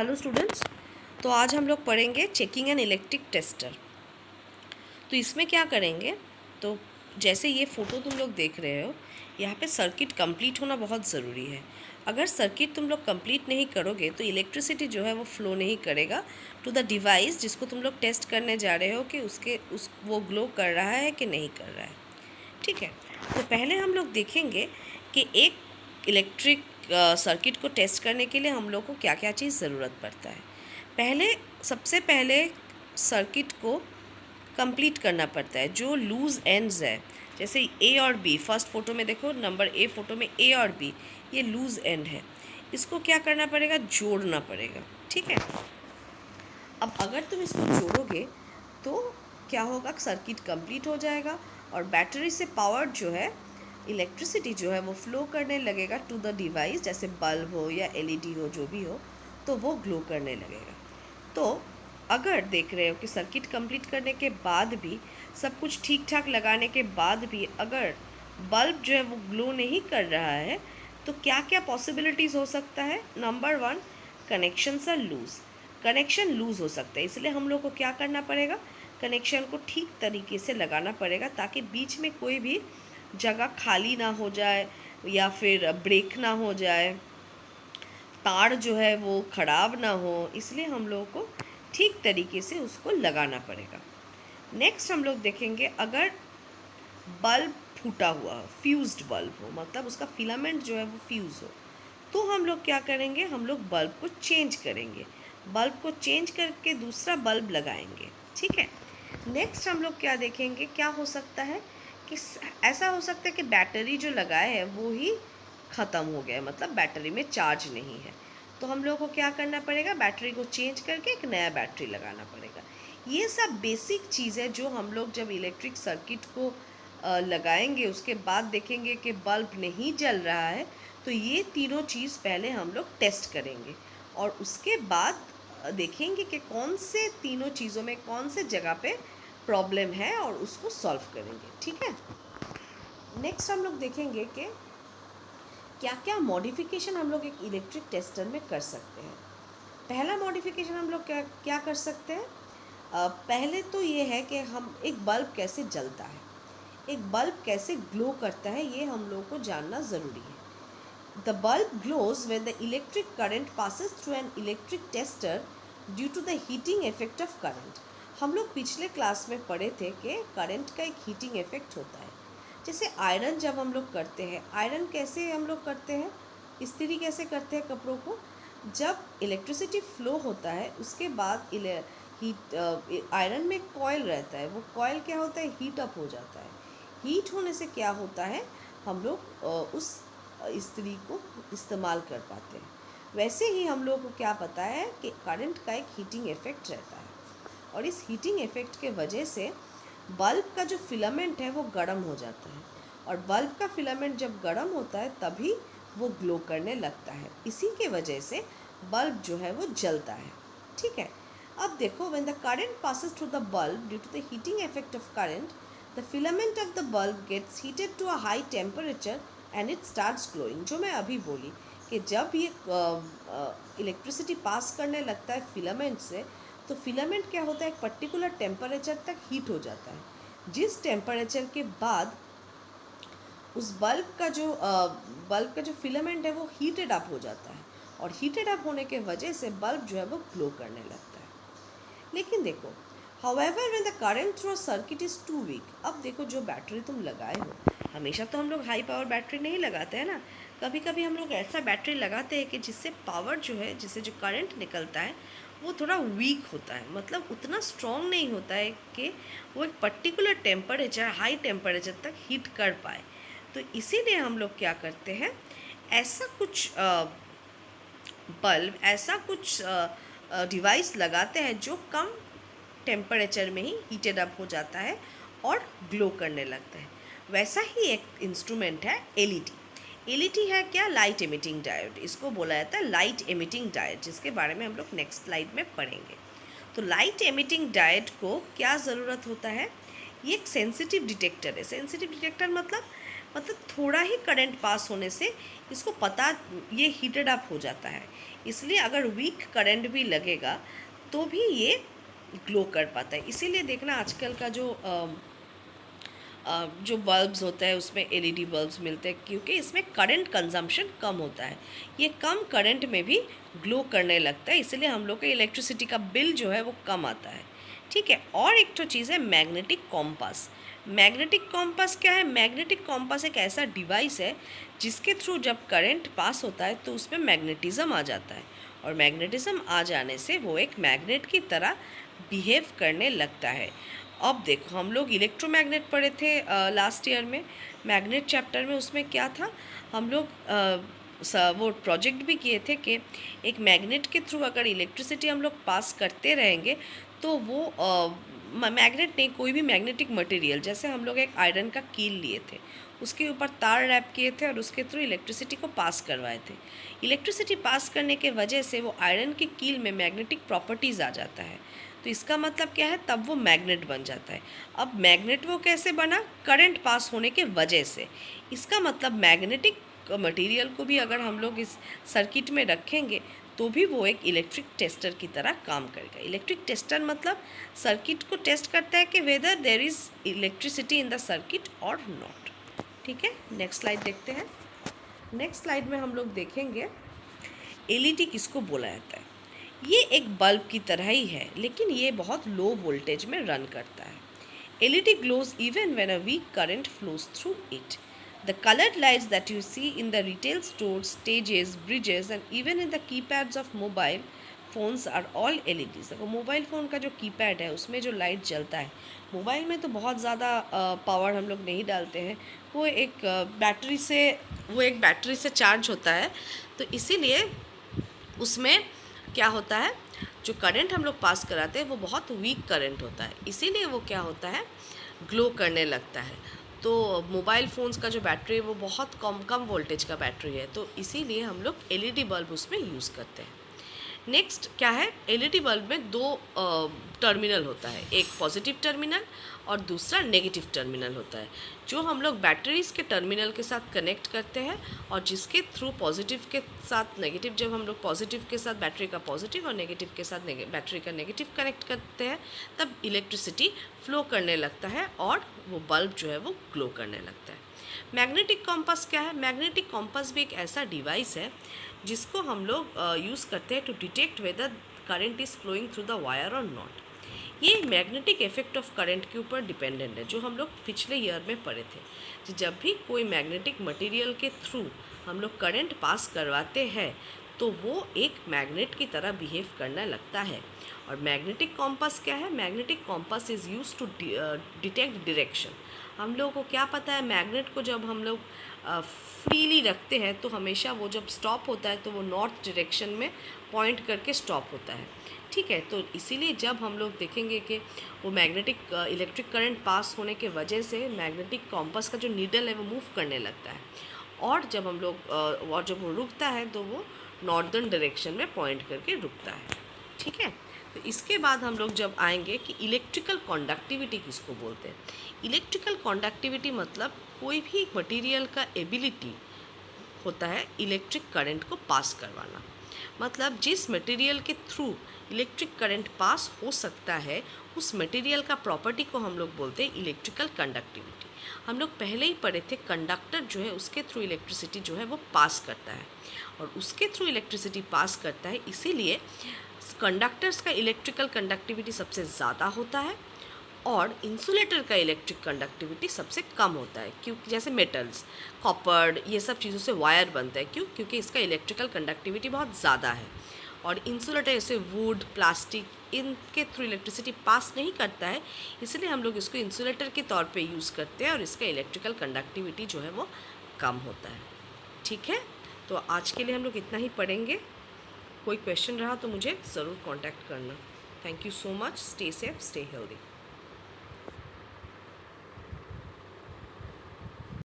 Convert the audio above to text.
Hello students. तो आज हम लोग पढ़ेंगे चेकिंग एन इलेक्ट्रिक टेस्टर। तो इसमें क्या करेंगे, तो जैसे ये फ़ोटो तुम लोग देख रहे हो, यहाँ पे सर्किट कंप्लीट होना बहुत ज़रूरी है। अगर सर्किट तुम लोग कंप्लीट नहीं करोगे तो इलेक्ट्रिसिटी जो है वो फ्लो नहीं करेगा टू द डिवाइस जिसको तुम लोग टेस्ट करने जा रहे हो कि वो ग्लो कर रहा है कि नहीं कर रहा है। ठीक है, तो पहले हम लोग देखेंगे कि एक इलेक्ट्रिक सर्किट को टेस्ट करने के लिए हम लोग को क्या क्या चीज़ ज़रूरत पड़ता है। सबसे पहले सर्किट को कंप्लीट करना पड़ता है। जो लूज़ एंड्स है, जैसे ए और बी, फर्स्ट फ़ोटो में देखो, नंबर ए फ़ोटो में ए और बी, ये लूज़ एंड है, इसको क्या करना पड़ेगा, जोड़ना पड़ेगा। ठीक है, अब अगर तुम इसको जोड़ोगे तो क्या होगा, सर्किट कंप्लीट हो जाएगा और बैटरी से पावर जो है, इलेक्ट्रिसिटी जो है वो फ्लो करने लगेगा टू द डिवाइस, जैसे बल्ब हो या एलईडी हो, जो भी हो, तो वो ग्लो करने लगेगा। तो अगर देख रहे हो कि सर्किट कंप्लीट करने के बाद भी, सब कुछ ठीक ठाक लगाने के बाद भी अगर बल्ब जो है वो ग्लो नहीं कर रहा है, तो क्या क्या पॉसिबिलिटीज़ हो सकता है। नंबर वन, कनेक्शन लूज़ हो सकता है। इसलिए हम लोग को क्या करना पड़ेगा, कनेक्शन को ठीक तरीके से लगाना पड़ेगा ताकि बीच में कोई भी जगह खाली ना हो जाए या फिर ब्रेक ना हो जाए, तार जो है वो ख़राब ना हो। इसलिए हम लोगों को ठीक तरीके से उसको लगाना पड़ेगा। नेक्स्ट हम लोग देखेंगे, अगर बल्ब फूटा हुआ हो, फ्यूज्ड बल्ब हो, मतलब उसका फिलामेंट जो है वो फ्यूज़ हो, तो हम लोग क्या करेंगे, हम लोग बल्ब को चेंज करेंगे, बल्ब को चेंज करके दूसरा बल्ब लगाएंगे। ठीक है, नेक्स्ट हम लोग क्या देखेंगे, क्या हो सकता है कि ऐसा हो सकता है कि बैटरी जो लगाए है वो ही ख़त्म हो गया है, मतलब बैटरी में चार्ज नहीं है, तो हम लोग को क्या करना पड़ेगा, बैटरी को चेंज करके एक नया बैटरी लगाना पड़ेगा। ये सब बेसिक चीज़ है जो हम लोग जब इलेक्ट्रिक सर्किट को लगाएंगे, उसके बाद देखेंगे कि बल्ब नहीं जल रहा है, तो ये तीनों चीज़ पहले हम लोग टेस्ट करेंगे और उसके बाद देखेंगे कि कौन से तीनों चीज़ों में कौन से जगह पे प्रॉब्लम है और उसको सॉल्व करेंगे। ठीक है, नेक्स्ट हम लोग देखेंगे कि क्या क्या मॉडिफिकेशन हम लोग एक इलेक्ट्रिक टेस्टर में कर सकते हैं। पहला मॉडिफिकेशन हम लोग क्या क्या कर सकते हैं, पहले तो ये है कि हम एक बल्ब कैसे जलता है, एक बल्ब कैसे ग्लो करता है, ये हम लोग को जानना ज़रूरी है। The bulb glows when the electric current passes through an electric tester due to the heating effect of current। हम लोग पिछले क्लास में पढ़े थे कि करंट का एक हीटिंग इफेक्ट होता है। जैसे आयरन जब हम लोग करते हैं, आयरन कैसे हम लोग करते हैं, इस्त्री कैसे करते हैं कपड़ों को, जब इलेक्ट्रिसिटी फ्लो होता है उसके बाद आयरन में कॉयल रहता है, वो कॉयल क्या होता है, हीट अप हो जाता है। हीट होने से क्या होता है, हम लोग उस इस्त्री को इस्तेमाल कर पाते हैं। वैसे ही हम लोग को क्या पता है कि करंट का एक हीटिंग इफेक्ट रहता है और इस हीटिंग इफेक्ट के वजह से बल्ब का जो फिलामेंट है वो गर्म हो जाता है और बल्ब का फिलामेंट जब गर्म होता है तभी वो ग्लो करने लगता है। इसी के वजह से बल्ब जो है वो जलता है। ठीक है, अब देखो, when the current passes through the bulb due to the heating effect of current, the filament of the bulb gets heated to a high temperature and it starts glowing. जो मैं अभी बोली कि जब ये इलेक्ट्रिसिटी पास करने लगता है फिलामेंट से, तो फिलामेंट क्या होता है, एक पर्टिकुलर टेम्परेचर तक हीट हो जाता है, जिस टेम्परेचर के बाद उस बल्ब का जो फिलामेंट है वो हीटेड अप हो जाता है और हीटेड अप होने के वजह से बल्ब जो है वो ग्लो करने लगता है। लेकिन देखो, however when the current through a circuit is too weak, अब देखो जो बैटरी तुम लगाए हो, हमेशा तो हम लोग हाई पावर बैटरी नहीं लगाते हैं ना, कभी कभी हम लोग ऐसा बैटरी लगाते हैं कि जिससे पावर जो है, जिससे जो करंट निकलता है वो थोड़ा वीक होता है, मतलब उतना स्ट्रॉन्ग नहीं होता है कि वो एक पर्टिकुलर टेम्परेचर, हाई टेम्परेचर तक हीट कर पाए। तो इसीलिए हम लोग क्या करते हैं, ऐसा कुछ बल्ब, ऐसा कुछ डिवाइस लगाते हैं जो कम टेम्परेचर में ही हीटेड अप हो जाता है और ग्लो करने लगता है। वैसा ही एक इंस्ट्रूमेंट है एलईडी। एलईडी है क्या, लाइट एमिटिंग डायोड, इसको बोला जाता है लाइट एमिटिंग डायोड, जिसके बारे में हम लोग नेक्स्ट स्लाइड में पढ़ेंगे। तो लाइट एमिटिंग डायोड को क्या ज़रूरत होता है, ये एक सेंसिटिव डिटेक्टर है। सेंसिटिव डिटेक्टर मतलब मतलब थोड़ा ही करंट पास होने से इसको पता ये हीटेड अप हो जाता है। इसलिए अगर वीक करंट भी लगेगा तो भी ये ग्लो कर पाता है। इसीलिए देखना आजकल का जो बल्ब्स होता है उसमें एलईडी बल्ब्स मिलते हैं, क्योंकि इसमें करंट कंजम्पशन कम होता है। ये कम करंट में भी ग्लो करने लगता है, इसलिए हम लोग का इलेक्ट्रिसिटी का बिल जो है वो कम आता है। ठीक है। और एक तो चीज़ है मैग्नेटिक कॉम्पास। मैग्नेटिक कॉम्पास क्या है? मैग्नेटिक कॉम्पास एक ऐसा डिवाइस है जिसके थ्रू जब करंट पास होता है तो उसमें मैग्नेटिज्म आ जाता है, और मैग्नेटिज्म आ जाने से वो एक मैग्नेट की तरह बिहेव करने लगता है। अब देखो, हम लोग इलेक्ट्रोमैग्नेट पढ़े थे लास्ट ईयर में, मैग्नेट चैप्टर में। उसमें क्या था, हम लोग वो प्रोजेक्ट भी किए थे कि एक मैग्नेट के थ्रू अगर इलेक्ट्रिसिटी हम लोग पास करते रहेंगे तो वो मैग्नेट नहीं, कोई भी मैग्नेटिक मटेरियल, जैसे हम लोग एक आयरन का कील लिए थे, उसके ऊपर तार रैप किए थे और उसके थ्रू इलेक्ट्रिसिटी को पास करवाए थे। इलेक्ट्रिसिटी पास करने के वजह से वो आयरन के कील में मैग्नेटिक प्रॉपर्टीज़ आ जाता है, तो इसका मतलब क्या है, तब वो मैग्नेट बन जाता है। अब मैग्नेट वो कैसे बना? करंट पास होने के वजह से। इसका मतलब मैग्नेटिक मटेरियल को भी अगर हम लोग इस सर्किट में रखेंगे तो भी वो एक इलेक्ट्रिक टेस्टर की तरह काम करेगा। इलेक्ट्रिक टेस्टर मतलब सर्किट को टेस्ट करता है कि whether there is electricity in the circuit और नॉट। ठीक है, नेक्स्ट स्लाइड देखते हैं। नेक्स्ट स्लाइड में हम लोग देखेंगे एलईडी किसको बोला जाता है। ये एक बल्ब की तरह ही है, लेकिन ये बहुत लो वोल्टेज में रन करता है। LED glows even when a weak current flows through it. The colored lights that you see in the retail stores, stages, bridges and even in the keypads of mobile phones are all LEDs। देखो, mobile phone का जो keypad है उसमें जो light जलता है, mobile में तो बहुत ज़्यादा पावर हम लोग नहीं डालते हैं, वो एक बैटरी से चार्ज होता है, तो इसीलिए उसमें क्या होता है, जो करंट हम लोग पास कराते हैं वो बहुत वीक करंट होता है, इसीलिए वो क्या होता है, ग्लो करने लगता है। तो मोबाइल फ़ोन्स का जो बैटरी है वो बहुत कम वोल्टेज का बैटरी है, तो इसीलिए हम लोग एलईडी बल्ब उसमें यूज़ करते हैं। नेक्स्ट क्या है, एलईडी बल्ब में दो टर्मिनल होता है, एक पॉजिटिव टर्मिनल और दूसरा नेगेटिव टर्मिनल होता है, जो हम लोग बैटरीज के टर्मिनल के साथ कनेक्ट करते हैं, और जिसके थ्रू पॉजिटिव के साथ नेगेटिव, जब हम लोग पॉजिटिव के साथ बैटरी का पॉजिटिव और नेगेटिव के साथ बैटरी का नेगेटिव कनेक्ट करते हैं, तब इलेक्ट्रिसिटी फ्लो करने लगता है और वो बल्ब जो है वो ग्लो करने लगता है। मैग्नेटिक कॉम्पास क्या है? मैग्नेटिक कॉम्पास भी एक ऐसा डिवाइस है जिसको हम लोग यूज़ करते हैं to detect whether current is flowing through the wire और नॉट। ये मैग्नेटिक इफेक्ट ऑफ करंट के ऊपर डिपेंडेंट है, जो हम लोग पिछले ईयर में पढ़े थे। कि जब भी कोई मैग्नेटिक मटेरियल के थ्रू हम लोग करंट पास करवाते हैं तो वो एक मैग्नेट की तरह बिहेव करने लगता है। और मैग्नेटिक कॉम्पास क्या है? Magnetic compass is use to detect direction. हम लोगों को क्या पता है, मैग्नेट को जब हम लोग फ्रीली रखते हैं तो हमेशा वो जब स्टॉप होता है तो वो नॉर्थ डायरेक्शन में पॉइंट करके स्टॉप होता है। ठीक है, तो इसीलिए जब हम लोग देखेंगे कि वो मैग्नेटिक इलेक्ट्रिक करंट पास होने के वजह से मैग्नेटिक कॉम्पास का जो नीडल है वो मूव करने लगता है, और जब हम लोग और जब वो रुकता है तो वो नॉर्दर्न डायरेक्शन में पॉइंट करके रुकता है। ठीक है, तो इसके बाद हम लोग जब आएंगे कि इलेक्ट्रिकल कंडक्टिविटी किसको बोलते हैं। इलेक्ट्रिकल कंडक्टिविटी मतलब कोई भी मटेरियल का एबिलिटी होता है इलेक्ट्रिक करंट को पास करवाना। मतलब जिस मटेरियल के थ्रू इलेक्ट्रिक करंट पास हो सकता है उस मटेरियल का प्रॉपर्टी को हम लोग बोलते हैं इलेक्ट्रिकल कंडक्टिविटी। हम लोग पहले ही पढ़े थे, कंडक्टर जो है उसके थ्रू इलेक्ट्रिसिटी जो है वो पास करता है, और उसके थ्रू इलेक्ट्रिसिटी पास करता है, इसीलिए कंडक्टर्स का इलेक्ट्रिकल कंडक्टिविटी सबसे ज़्यादा होता है और इंसुलेटर का इलेक्ट्रिक कंडक्टिविटी सबसे कम होता है। क्योंकि जैसे मेटल्स, कॉपर, ये सब चीज़ों से वायर बनता है, क्योंकि इसका इलेक्ट्रिकल कंडक्टिविटी बहुत ज़्यादा है। और इंसुलेटर जैसे वुड, प्लास्टिक, इनके थ्रू इलेक्ट्रिसिटी पास नहीं करता है, इसलिए हम लोग इसको इंसुलेटर के तौर पे यूज़ करते हैं और इसका इलेक्ट्रिकल कंडक्टिविटी जो है वो कम होता है। ठीक है, तो आज के लिए हम लोग इतना ही पढ़ेंगे। कोई क्वेश्चन रहा तो मुझे ज़रूर कांटेक्ट करना। Thank you so much. Stay safe, stay healthy.